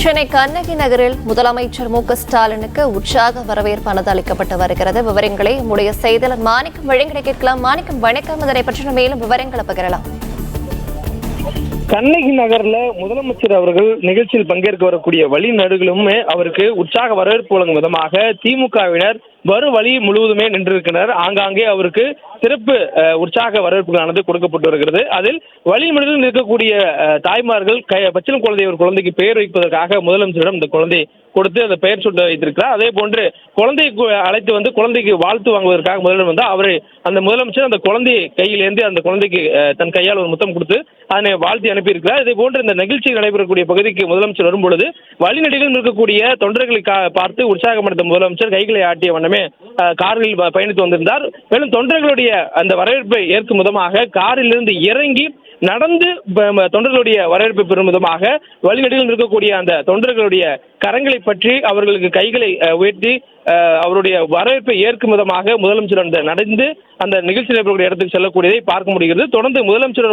சென்னை கண்ணகி நகரில் முதலமைச்சர் மு.க.ஸ்டாலினுக்கு உற்சாக வரவேற்பானது அளிக்கப்பட்டு வருகிறது. விவரங்களை நம்முடைய செய்தியாளர் மாணிக்கம் வழங்கிட கேட்கலாம். மாணிக்கம், வணக்கம். இதனை பற்றின மேலும் விவரங்களை பகிரலாம். கண்ணகி நகர்ல முதலமைச்சர் அவர்கள் நிகழ்ச்சியில் பங்கேற்க வரக்கூடிய வழிநடுகளுமே அவருக்கு உற்சாக வரவேற்பு வழங்கும் விதமாக திமுகவினர் வரும் வழி முழுவதுமே நின்றிருக்கிறார். ஆங்காங்கே அவருக்கு சிறப்பு உற்சாக வரவேற்புகளானது கொடுக்கப்பட்டு வருகிறது. அதில் வழி முழுவதும் இருக்கக்கூடிய தாய்மார்கள் பச்சிளம் குழந்தை ஒரு குழந்தைக்கு பெயர் வைப்பதற்காக முதலமைச்சரிடம் இந்த குழந்தை கொடுத்து அந்த பெயர் சுட்ட வைத்திருக்கிறார். அதே போன்று குழந்தையை அழைத்து வந்து குழந்தைக்கு வாழ்த்து வாங்குவதற்காக முதலிடம் வந்து அவரை அந்த முதலமைச்சர் அந்த குழந்தையை கையிலேந்து அந்த குழந்தைக்கு தன் கையால் ஒரு முத்தம் கொடுத்து அதனை வாழ்த்தி அனுப்பியிருக்கிறார். இதே போன்று இந்த நிகழ்ச்சி நடைபெறக்கூடிய பகுதிக்கு முதலமைச்சர் வரும்பொழுது வழிநடிகள் இருக்கக்கூடிய தொண்டர்களை பார்த்து உற்சாகப்படுத்த முதலமைச்சர் கைகளை ஆட்டிய வண்ணமே காரில் பயணித்து வந்திருந்தார். மேலும் தொண்டர்களுடைய அந்த வரவேற்பை ஏற்கும் விதமாக காரிலிருந்து இறங்கி நடந்து தொண்டர்களுடைய வரவேற்பை பெறும் விதமாக வழிநடிகள் இருக்கக்கூடிய அந்த தொண்டர்களுடைய கரங்களை பற்றி அவர்களுக்கு கைகளை உயர்த்தி அவருடைய வரவேற்பை ஏற்கும் விதமாக முதலமைச்சர் நடந்து அந்த நிகழ்ச்சி நடைபெறக்கூடிய இடத்துக்கு செல்லக்கூடியதை பார்க்க முடிகிறது. தொடர்ந்து முதலமைச்சர்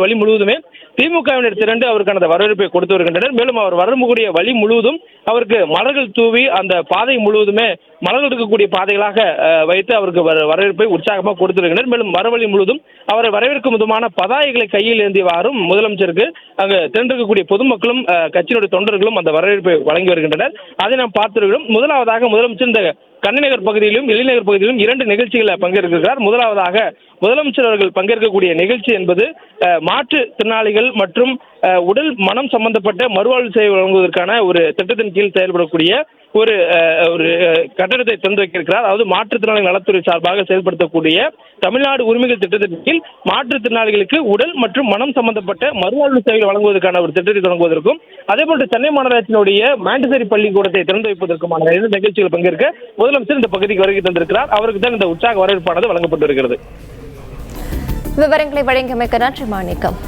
வழி முழுவதுமே திமுகவினர் திரண்டு அவருக்கான வரவேற்பை கொடுத்து வருகின்றனர். மேலும் அவர் வரக்கூடிய வழி முழுவதும் அவருக்கு மலர்கள் தூவி அந்த பாதை முழுவதுமே மலர்கள் இருக்கக்கூடிய பாதைகளாக வைத்து அவருக்கு வரவேற்பை உற்சாகமாக கொடுத்து வருகின்றனர். மேலும் வரவழி முழுவதும் அவரை வரவேற்கும் விதமான பதாகைகளை கையில் ஏந்தியவாறும் முதலமைச்சருக்கு அங்கு திரண்டிருக்கக்கூடிய பொதுமக்களும் கட்சியினுடைய தொண்டர்களும் அந்த வரவேற்பை வழங்கி வருகின்றனர். அதை நாம் பார்த்திருக்கிறோம். முதலாவதாக முதலமைச்சர் இந்த கண்ணநகர் பகுதியிலும் எழில்நகர் பகுதியிலும் 2 நிகழ்ச்சிகளில் பங்கேற்கிறார். முதலாவதாக முதலமைச்சர் அவர்கள் பங்கேற்கக்கூடிய நிகழ்ச்சி என்பது மாற்றுத்திறனாளிகள் மற்றும் உடல் மனம் சம்பந்தப்பட்ட மறுவாழ்வு சேவை வழங்குவதற்கான ஒரு திட்டத்தின் கீழ் செயல்படக்கூடிய ஒரு கட்டடத்தை திறந்து வைக்கிறார். அதாவது மாற்றுத்திறனாளி நலத்துறை சார்பாக செயல்படுத்தக்கூடிய தமிழ்நாடு உரிமைகள் திட்டத்தின் கீழ் மாற்றுத்திறனாளிகளுக்கு உடல் மற்றும் மனம் சம்பந்தப்பட்ட மறுவாழ்வு சேவை வழங்குவதற்கான ஒரு திட்டத்தை தொடங்குவதற்கும் அதேபோன்று சென்னை மாநகராட்சியினுடைய மாண்டசரி பள்ளிக்கூடத்தை திறந்து வைப்பதற்குமான நிகழ்ச்சிகள் பங்கேற்க முதலமைச்சர் இந்த பகுதிக்கு வருகை தந்திருக்கிறார். அவருக்கு தான் இந்த உற்சாக வரவேற்பானது வழங்கப்பட்டு வருகிறது. விவரங்களை வழங்கியமைக்க நன்றி மாணிக்கம்.